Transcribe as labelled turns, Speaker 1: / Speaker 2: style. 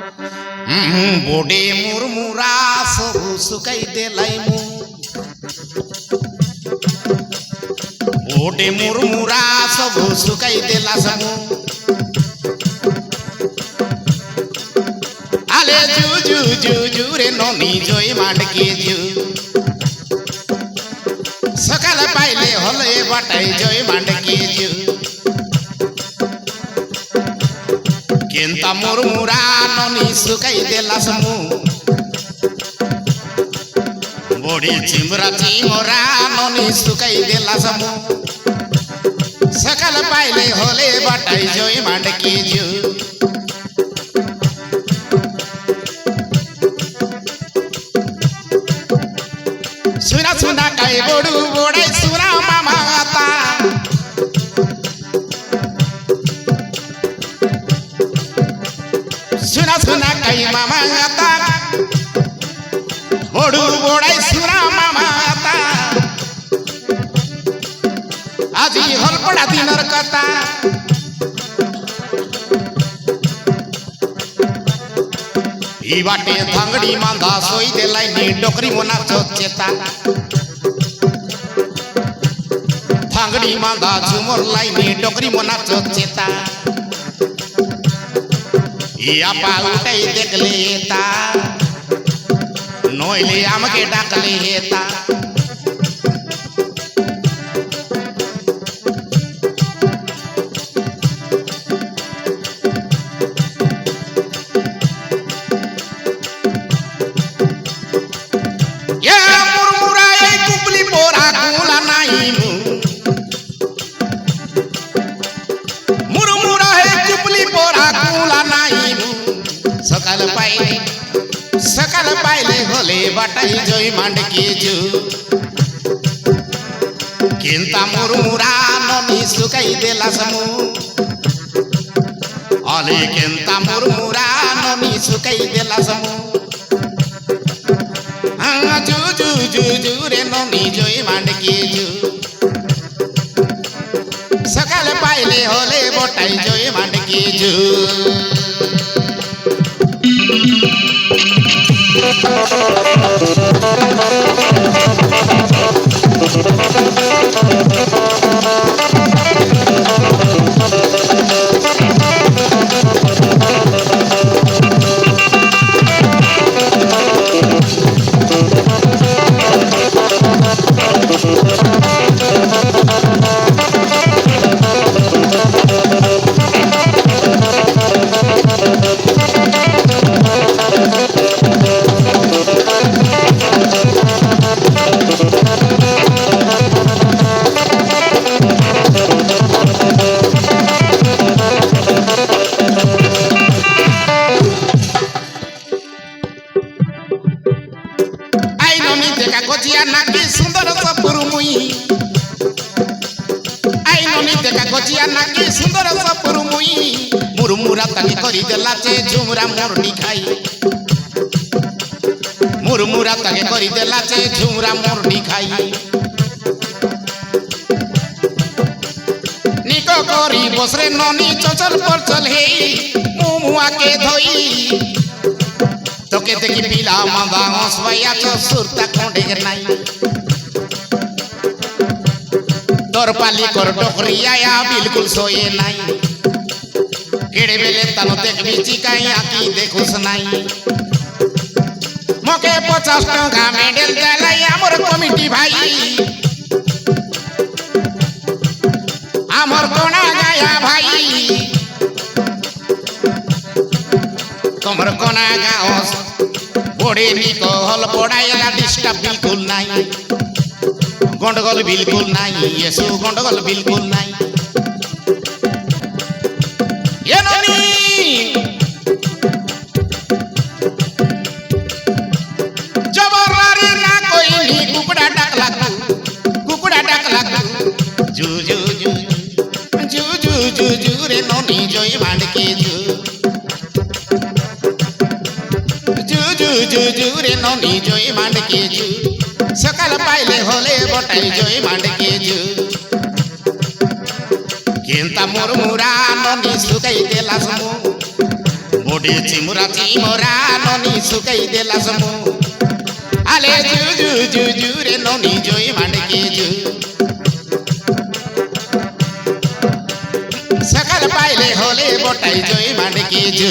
Speaker 1: बोडे मुरमुरा सब सुकाई देलाई मु बोडे मुरमुरा सब सुकाई देला समू आले जू जू जू जू रे ननी जय मांडकी जू सकाल पाइले हले बाटाई जय मांडकी जू केंता मुरमुरा ननी सुकाई देला समू बोडी चिमरा चिमरा ननी सुकाई देला समू सकाल पाइले हले बाटाई जय मांडकी जू सुना सुना काई बोडू बोडाई सुना मामा आता सुना सुना काई मामा आता बोडू बोडाई सुना मामा आता आजी हलपडा दिनर कथा ई बाटे थांगडी मांदा सोई देलाई नी डोकरी मोना चोचेता थांगडी मांदा झुमर लाई नी डोकरी मोना चोचेता ई आपा उठाई देखले येता नोयले आमके डाकले येता सकाल पाइले होले बाटाई जय मांडकी जू केंता मुरमुरा ननी सुकाई देला समू अले केंता मुरमुरा ननी सुकाई देला समू जू जू जू जू रे ननी जय मांडकी जू सकाल पाइले होले बाटाई जय मांडकी जू सुंदर सपुर मुई मुरमुरा ताके करी देला चे झुमरा मोरनी खाई मुरमुरा ताके करी देला चे झुमरा मोरनी खाई निको करी बसरे ननी चचल पर चल हे मुमुआ के धोई तोके देखी पिला मांदा हंसवाया तो सुरता खोंडे नाई तोर पाली कर डोकरी आया बिल्कुल सोए नाई केड़े बेले तनो देखबी चिकाई आकी देखुस नाई मोके 50 टका मेडल देलाई आमर कमिटी भाई आमर कोना गाया भाई कमर कोना गाओस बोडे निको हल पड़ायला डिस्टर्ब बिल्कुल नाई गंडगोल बिल्कुल नहीं येसु गंडगोल बिल्कुल नहीं ये ननी जबरारी ना कोई नी कुकड़ा डाकला जू जू जू जू जू जू जू रे ननी जय मांडकी जू जू जू जू जू रे ननी जय मांडकी जू सकाल पाइले होले बाटाई जय मांडकी जू केंता मुरमुरा ननी सुकाई देला समू বডি চিমুরা চিমুরা ননি শুকাই দেলা সমু আলে জু জু জু জু রে ননি জয় মানকে জু সকাল পাইলে হলে বটাই জয় মানকে জু